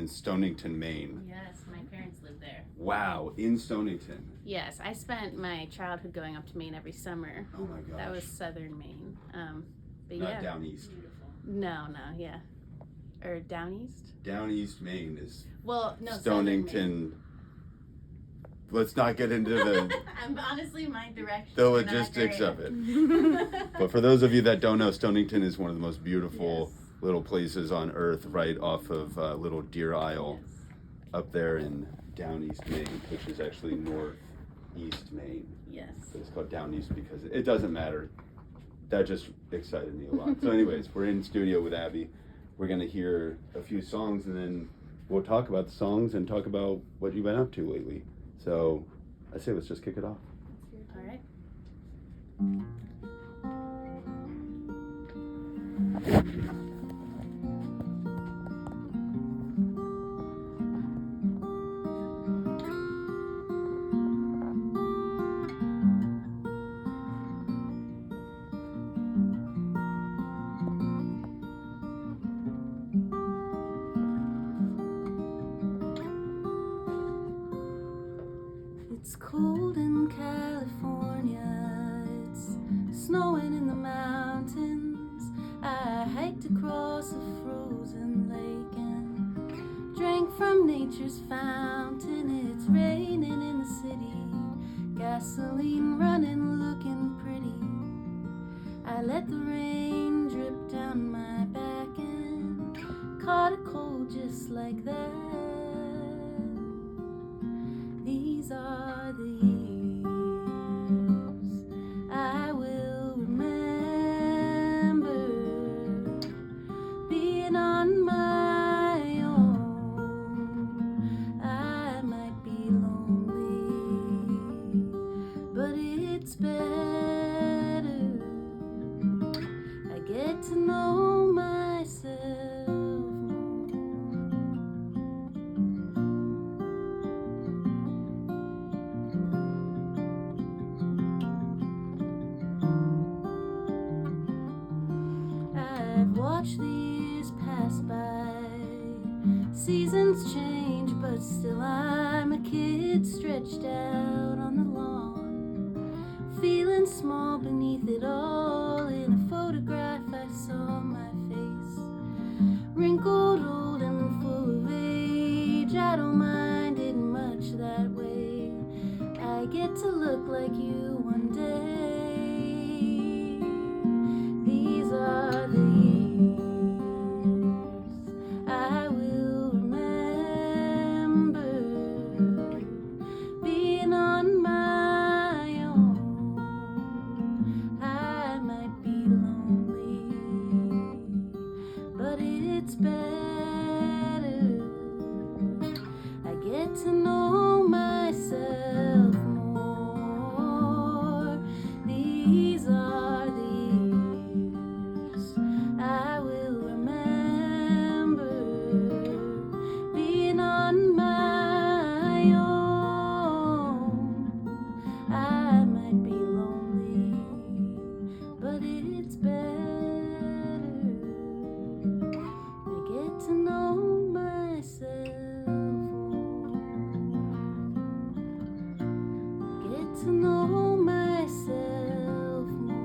in Stonington, Maine. Yes, my parents live there. Wow, in Stonington. Yes, I spent my childhood going up to Maine every summer. Oh my gosh. That was southern Maine. But Not yeah. down east. No, yeah. Or down east? Down east Maine is Stonington. Let's not get into I'm honestly my direction. the logistics of it. But for those of you that don't know, Stonington is one of the most beautiful little places on earth, right off of Little Deer Isle, up there in down east Maine, which is actually northeast Maine. Yes. But it's called down east because it doesn't matter. That just excited me a lot. So anyways, we're in studio with Abby. We're going to hear a few songs, and then we'll talk about the songs and talk about what you've been up to lately. So I say let's just kick it off. All right. It's cold in California, it's snowing in the mountains. I hiked across a frozen lake and drank from nature's fountain. It's raining in the city, gasoline running, looking pretty. I let the rain drip down my back and caught a cold just like that. These are the years I will remember, being on my own. I might be lonely, but it's better. I get to know myself more. I've watched the years pass by. Seasons change, but still I'm a kid stretched out on the lawn, feeling small beneath it all. In a photograph I saw my face, wrinkled, old, and full of age. I don't mind it much that way. I get to look like you one day. These are the years I will remember, being on my own. I might be lonely, but it's better. I get to know myself more. These are the years I will remember, being on my own. I might be lonely, but it's better. I get to know myself more. Get to know myself more.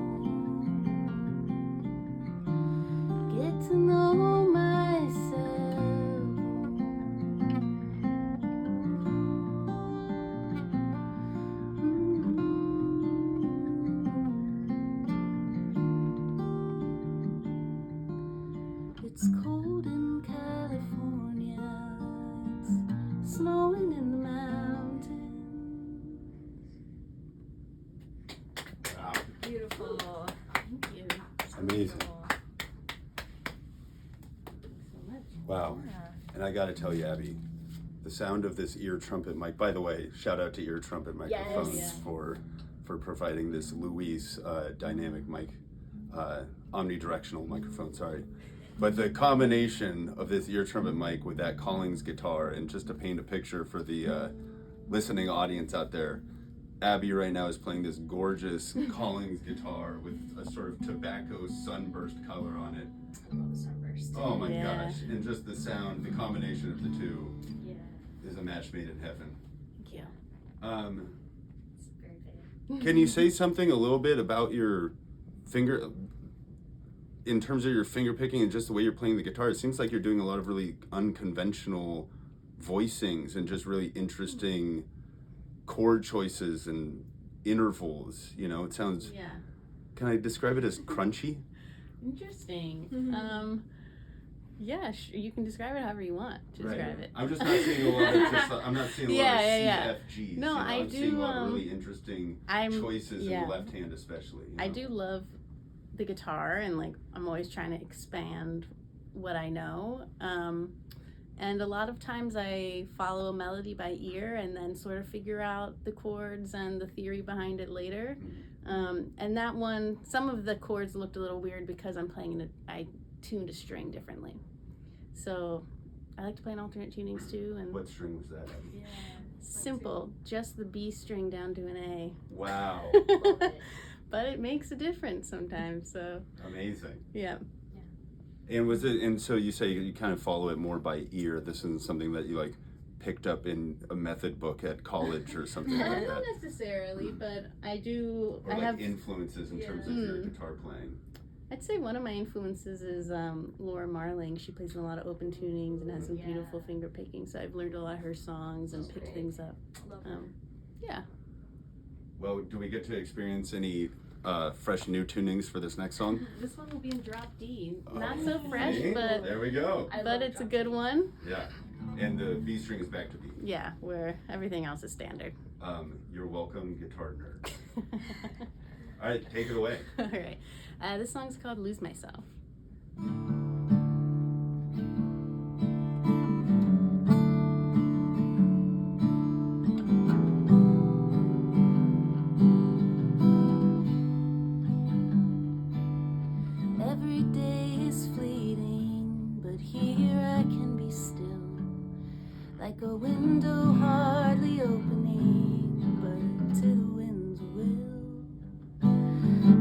Get to know myself more. It's cold in California, it's snowing in the mountains. Wow, Beautiful. Thank you. amazing. So much. Wow. And I got to tell you, Abby, the sound of this ear trumpet mic. By the way, shout out to ear trumpet microphones Yes. for providing this Louise dynamic mic, omnidirectional microphone. Sorry, but the combination of this ear trumpet mic with that Collings guitar, and just to paint a picture for the listening audience out there, Abby right now is playing this gorgeous Collings guitar with a sort of tobacco sunburst color on it. I love sunburst. first. Oh my Yeah. gosh. And just the sound, the combination of the two Yeah, is a match made in heaven. Thank you. it's very big. Can you say something a little bit about your finger, in terms of your finger picking and just the way you're playing the guitar? It seems like you're doing a lot of really unconventional voicings and just really interesting chord choices and intervals. You know, it sounds, Yeah. can I describe it as crunchy? Interesting. Mhm. Yeah, you can describe it however you want to describe it. I'm just not seeing a lot of I'm not seeing a lot Yeah, of yeah. CFGs. No, I I'm seeing do, a lot of really interesting choices in yeah. the left hand especially. You I know? do love the guitar, and like I'm always trying to expand what I know. And a lot of times I follow a melody by ear and then sort of figure out the chords and the theory behind it later. And that one, some of the chords looked a little weird because I tuned a string differently. So I like to play in alternate tunings too. And What string was that? Yeah. simple, just the B string down to an A. Wow. Love it. But it makes a difference sometimes. So Amazing. yeah. And so you say you kind of follow it more by ear. This isn't something that you like picked up in a method book at college or something like Not that. necessarily, but I do. Or I like have. influences in terms of your Mm. guitar playing. I'd say one of my influences is Laura Marling. She plays in a lot of open tunings and has some Yeah. beautiful finger picking. So I've learned a lot of her songs and That's picked great. things up. Love that. Yeah. Well, do we get to experience any fresh new tunings for this next song? This one will be in drop D. Oh, Not so fresh, see? but There we go. I but love it's a drop good D. one. Yeah. And the B string is back to B. Yeah, where everything else is standard. You're welcome, guitar nerd. All right, take it away. All right. This song's called Lose Myself. Every day is fleeting, but here I can be still, like a window hardly opening, but to the wind's will.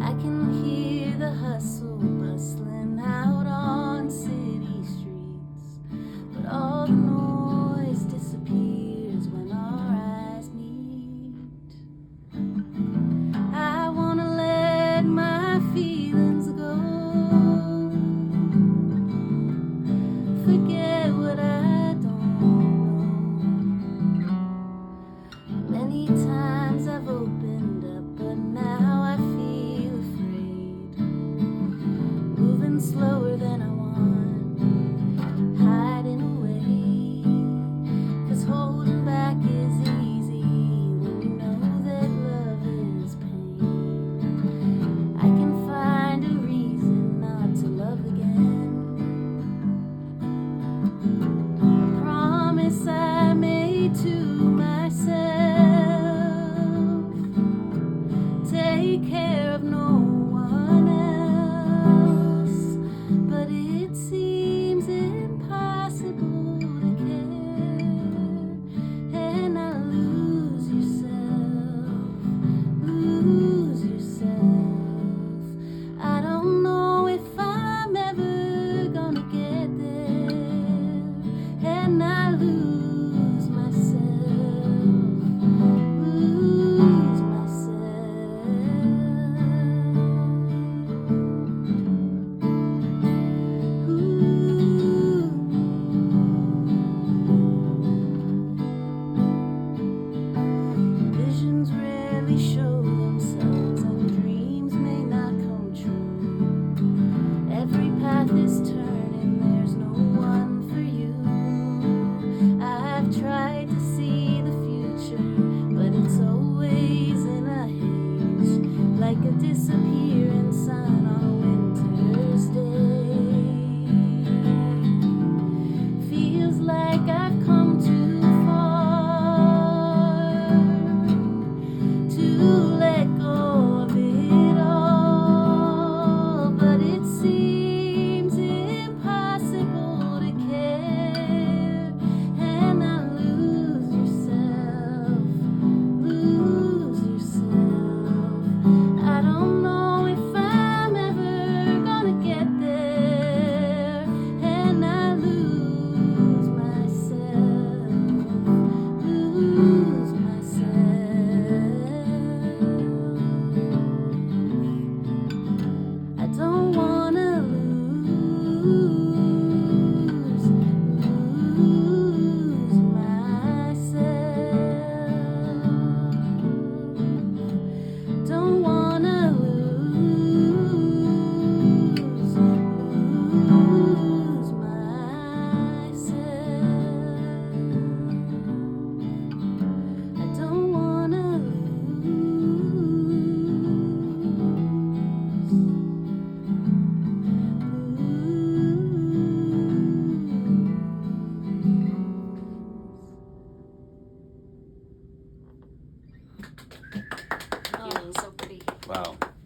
I can hear the hustle bustling out on city streets, but all the noise disappears when our eyes meet. I wanna let my feelings go, forget what I don't know. Many times I've opened up, but now I feel afraid, moving slower than I want, hiding away, 'cause holding back is easy when you know that love is pain. I can find a reason not to love again. A promise I made to myself, take care of no one else, but it seems impossible to care, and I lose yourself. I don't know if I'm ever gonna get there, and I lose myself, lose myself. Visions rarely show themselves, and dreams may not come true. Every path is turning, there's no one for you. I've tried to see the future, but it's always in a haze, like a disappearing sun on a winter's day. Feels like I've come too far to let go of it all, but it seems impossible to care, and I lose yourself. I don't know if I'm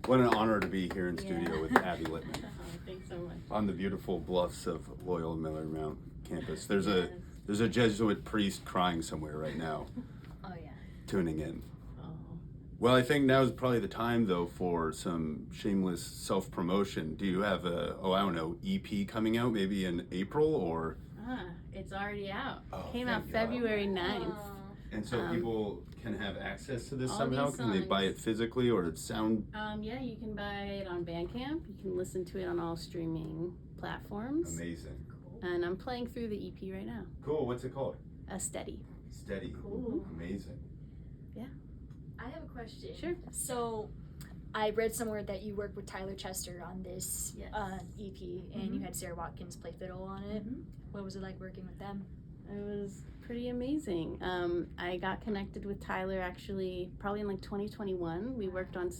What an honor to be here in studio with Abby Litman Thanks so much. on the beautiful bluffs of Loyola Miller campus. There's Yes. a Jesuit priest crying somewhere right now, Oh yeah. tuning in. Oh. Well, I think now is probably the time though for some shameless self-promotion. Do you have I don't know, EP coming out maybe in April or? It's already out. Oh, Came out thank God. February 9th. And so people can have access to this all somehow? these Can they buy it songs. physically or it's sound? Yeah, you can buy it on Bandcamp. You can listen to it on all streaming platforms. Amazing. And I'm playing through the EP right now. Cool. What's it called? Steady. Steady. Cool. Amazing. I have a question. Sure. So, I read somewhere that you worked with Tyler Chester on this Yes. EP, and you had Sarah Watkins play fiddle on it. What was it like working with them? It was pretty amazing. I got connected with Tyler actually probably in like 2021. We worked on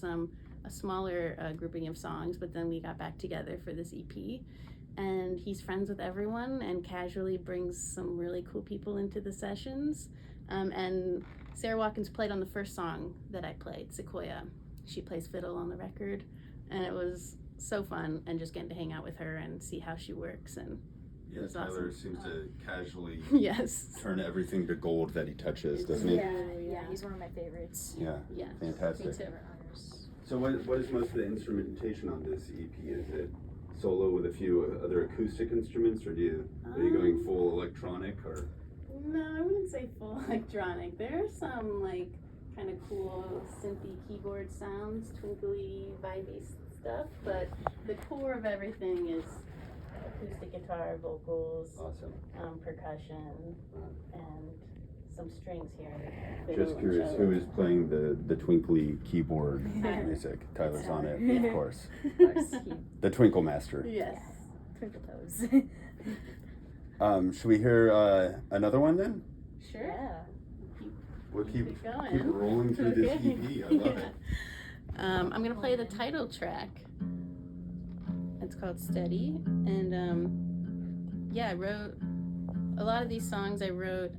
a smaller grouping of songs, but then we got back together for this EP. And he's friends with everyone and casually brings some really cool people into the sessions. And Sarah Watkins played on the first song that I played, Sequoia. She plays fiddle on the record, and it was so fun and just getting to hang out with her and see how she works. And Yeah, That's Tyler awesome. seems to casually yes. turn everything to gold that he touches, doesn't he? Yeah, he's one of my favorites. Yeah. Yes. Fantastic. Me too. So what is most of the instrumentation on this EP? Is it solo with a few other acoustic instruments, or are you going full electronic or? No, I wouldn't say full electronic. There are some like kind of cool synthy keyboard sounds, twinkly, vibey stuff, but the core of everything is acoustic guitar, vocals, Awesome. percussion, and some strings here. Just curious, who is playing the twinkly keyboard music? Tyler's on it, of course. The Twinkle Master. Yes. Twinkle toes. Should we hear another one then? Sure. Yeah. We'll keep Keep going. keep rolling through this Okay. EP. I love it. I'm gonna play the title track. It's called Steady, and I wrote a lot of these songs. I wrote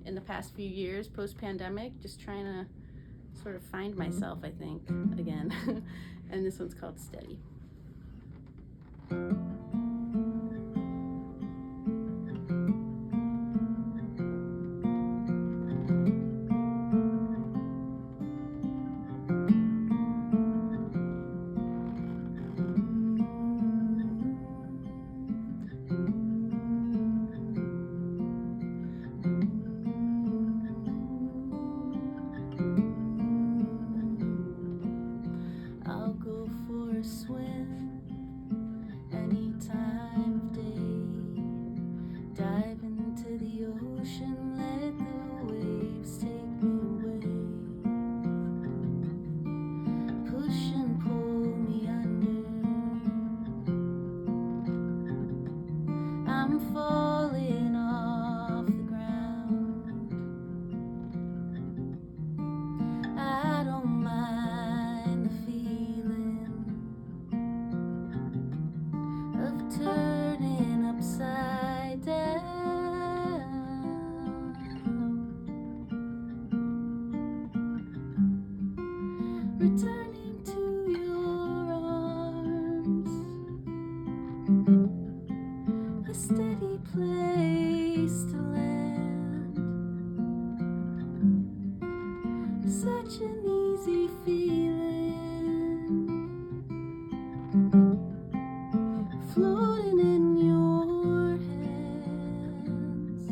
in the past few years, post-pandemic, just trying to sort of find myself, I think, again. And this one's called Steady. I'll go for a swim any time of day. Dive into the ocean, let the waves take me away. Push and pull me under. I'm falling off the ground. I don't mind the feeling of turning upside down. Returning to your arms, a steady place to land. Such an easy feeling, floating in your hands.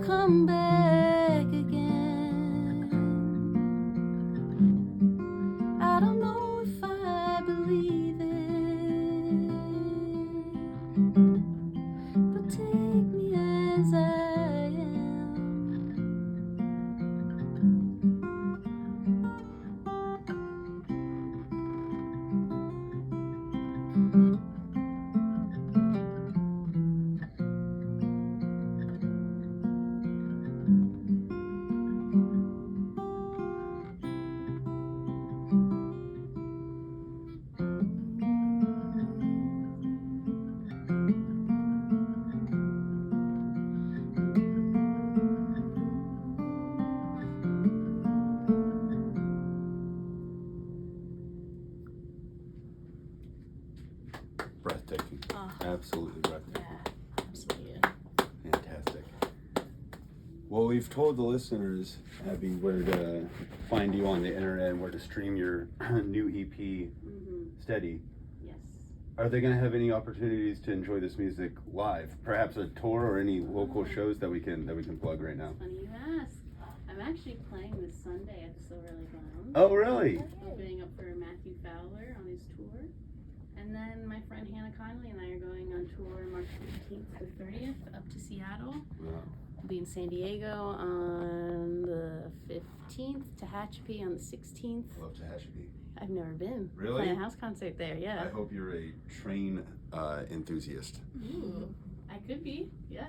come back again. I don't know if I believe it, but take me as I am. Breathtaking. Oh, Absolutely breathtaking. yeah, absolutely. Fantastic. Well, we've told the listeners, Abby, where to find you on the internet and where to stream your new EP, Mm-hmm. Steady. Yes. Are they going to have any opportunities to enjoy this music live? Perhaps a tour or any local shows that we can plug right now? Funny you ask. I'm actually playing this Sunday at the Silver Lake Lounge. Oh, really? Opening up for Matthew Fowler on his tour. And then my friend Hannah Conley and I are going on tour March 15th to 30th up to Seattle. Wow. We'll be in San Diego on the 15th, Tehachapi on the 16th. I love Tehachapi. I've never been. Really? Playing a house concert there, yeah. I hope you're a train enthusiast. Ooh, I could be, yeah.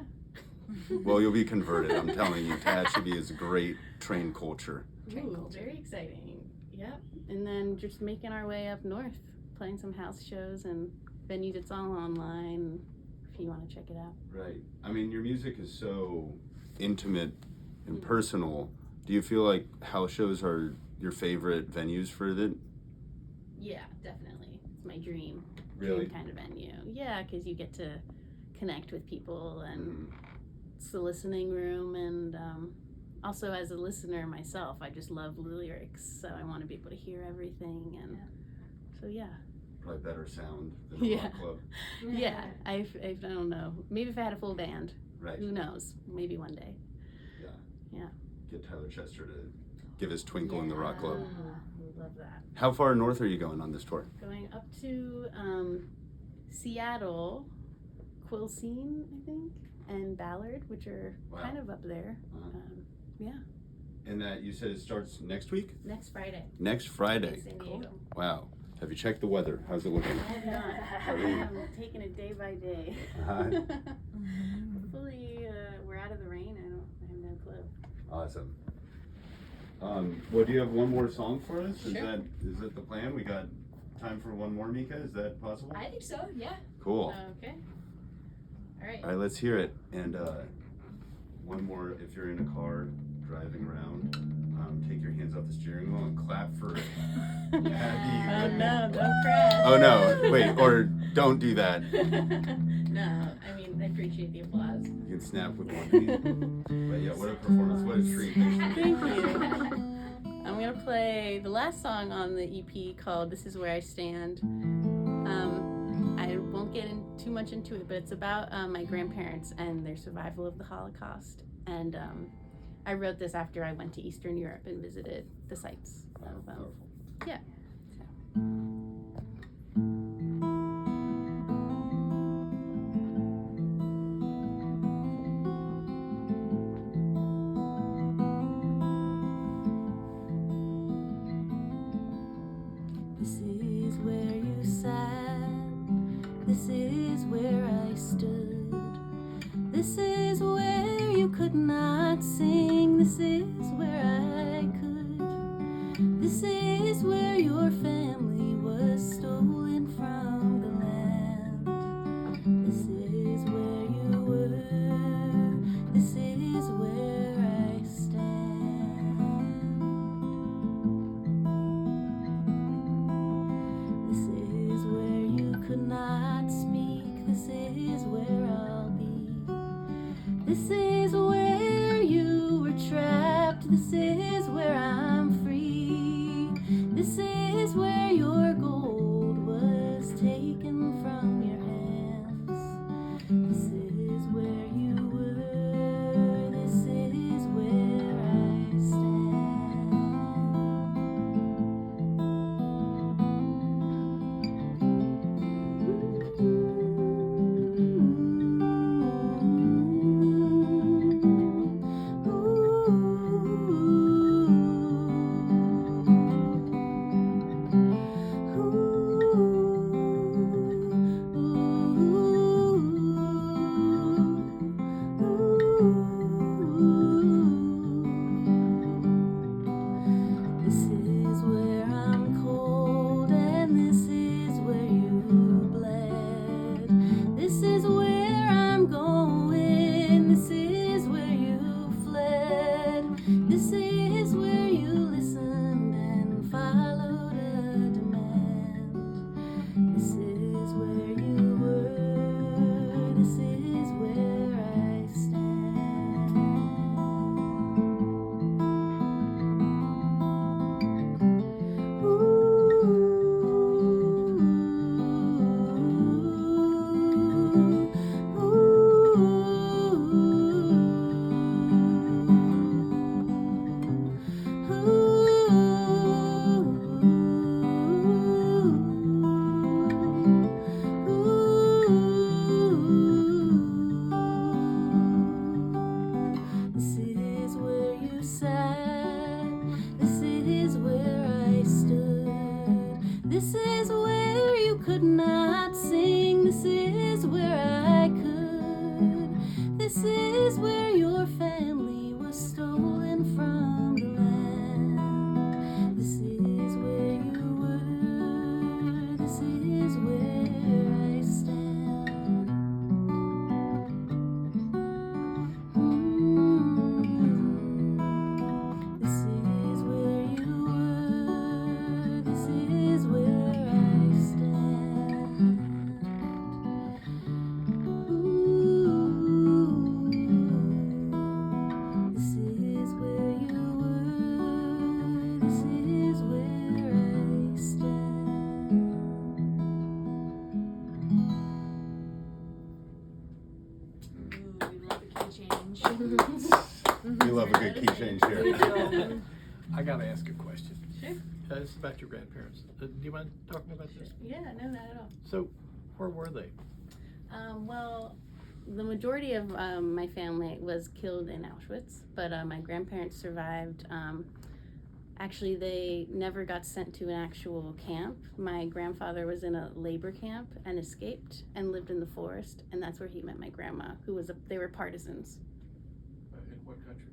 Well, you'll be converted. I'm telling you, Tehachapi is great train culture. Ooh, very exciting. Yep. And then just making our way up north, playing some house shows and venues. It's all online if you want to check it out. Right. I mean, your music is so intimate and personal. Do you feel like house shows are your favorite venues for it? Yeah, definitely. It's my dream. Really? Dream kind of venue. Yeah, because you get to connect with people and it's the listening room. And also as a listener myself, I just love lyrics. So I want to be able to hear everything. And so, yeah. Probably better sound than a Yeah. rock club. Yeah, I don't know. Maybe if I had a full band. Right. Who knows? Maybe one day. Get Tyler Chester to give his Twinkle in the Rock Club. Would love that. How far north are you going on this tour? Going up to Seattle, Quilcene, I think, and Ballard, which are Wow. kind of up there. Uh-huh. And that you said it starts next week? Next Friday Next in Friday. San Diego. Wow. Have you checked the weather? How's it looking? I have not. I'm taking it day by day. Uh-huh. Hopefully, we're out of the rain. I have no clue. Awesome. Well, do you have one more song for us? Sure. Is that the plan? We got time for one more, Mika? Is that possible? I think so, yeah. Cool. Okay. All right. All right, let's hear it. And one more, if you're in a car driving around, take your hands off the steering wheel and clap for Abby. Oh no, don't crash. Oh no, wait, or don't do that. No, I mean, I appreciate the applause. You can snap with one hand. But yeah, what a performance, what a treat. Thank you. I'm gonna play the last song on the EP called "This Is Where I Stand." I won't get too much into it, but it's about my grandparents and their survival of the Holocaust. And I wrote this after I went to Eastern Europe and visited the sites. So, Powerful. yeah. This is where you sat, this is where I stood, this is where you could not sing, this is where I could, this is where your family was. love a good key change here. I gotta ask a question. Sure. It's about your grandparents. Do you mind talking about this? Yeah, no, not at all. So, where were they? Well, the majority of my family was killed in Auschwitz, but my grandparents survived. Actually, they never got sent to an actual camp. My grandfather was in a labor camp and escaped and lived in the forest, and that's where he met my grandma, who was they were partisans. In what country?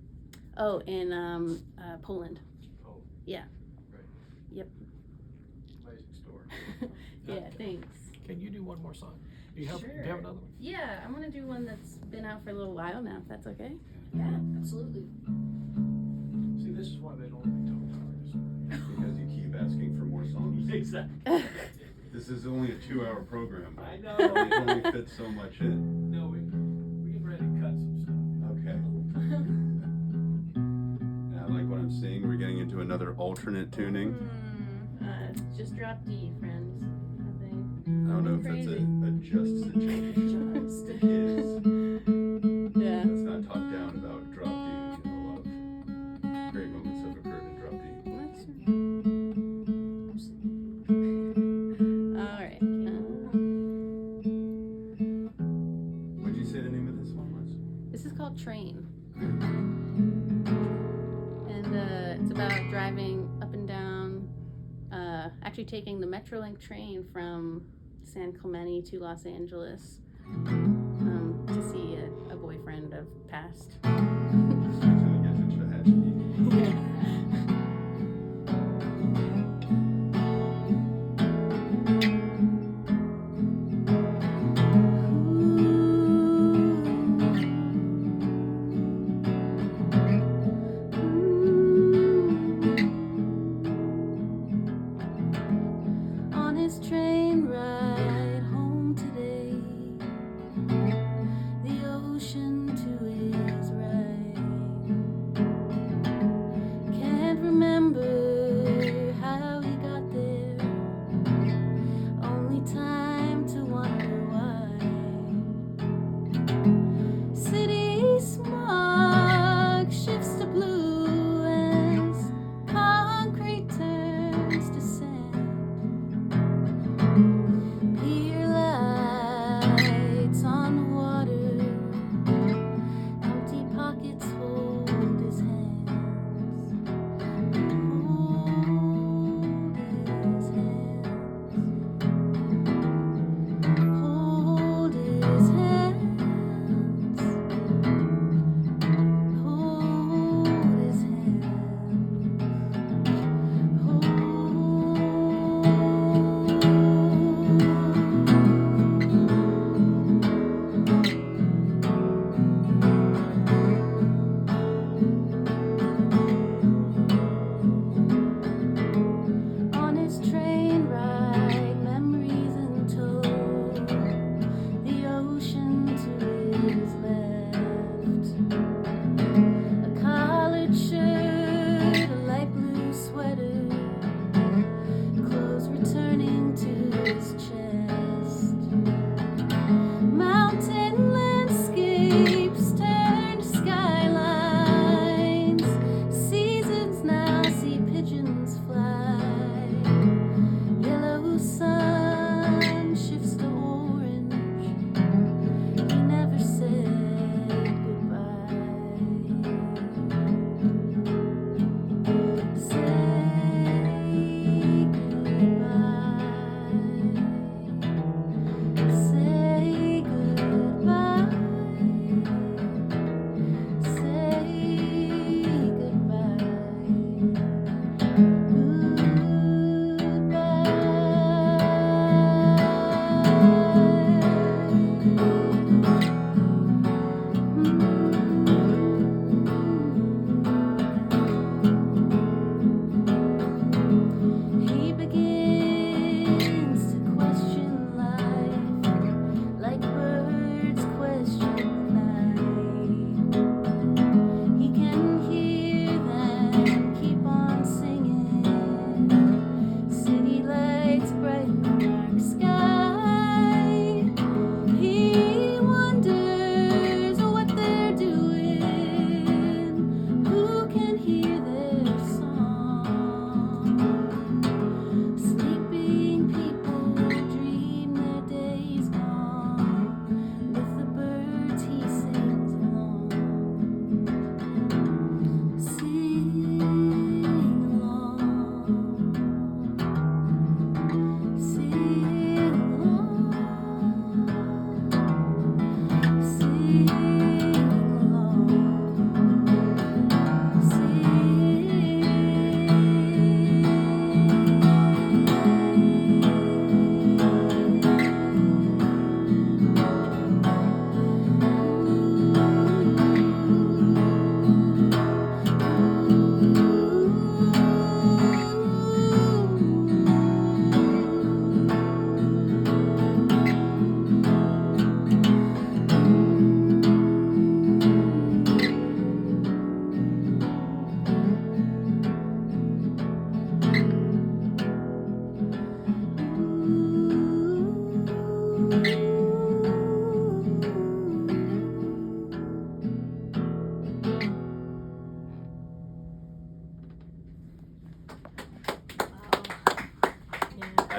Oh, in Poland. Oh. Yeah. Right. Yep. Amazing story. Yeah, thanks. Can you do one more song? Do you have Sure. another one? Yeah, I'm gonna do one that's been out for a little while now, if that's okay. Yeah, absolutely. See, this is why they don't let me talk to Because you keep asking for more songs. artists. Exactly. This is only a 2-hour program. I know. You can only fit so much in. No, we get ready to cut some stuff. Okay. And I like what I'm seeing. We're getting into another alternate tuning. Just drop D, friends. Nothing. I don't know if that's a just situation. Just. It is. Yeah. Let's not talk down about drop D. A lot of great moments have occurred in drop D. All right. What'd you say the name of this one was? This is called Train. And it's about driving up and down, actually taking the Metrolink train from San Clemente to Los Angeles to see a boyfriend of past. On his train ride home today, the ocean to his right,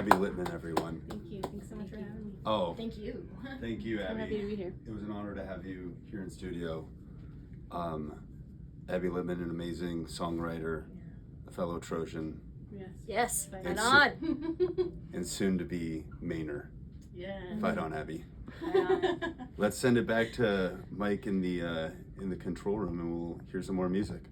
Abby Litman, everyone. Thank you. Thanks so much for having me. Oh, Thank you. thank you, I'm happy to Abby. be here. It was an honor to have you here in studio. Abby Litman, an amazing songwriter, a fellow Trojan, Yes. Yes, Right right It's- on. and soon to be Mainer. Yeah. Fight on, Abby. Right on. Let's send it back to Mike in the control room, and we'll hear some more music.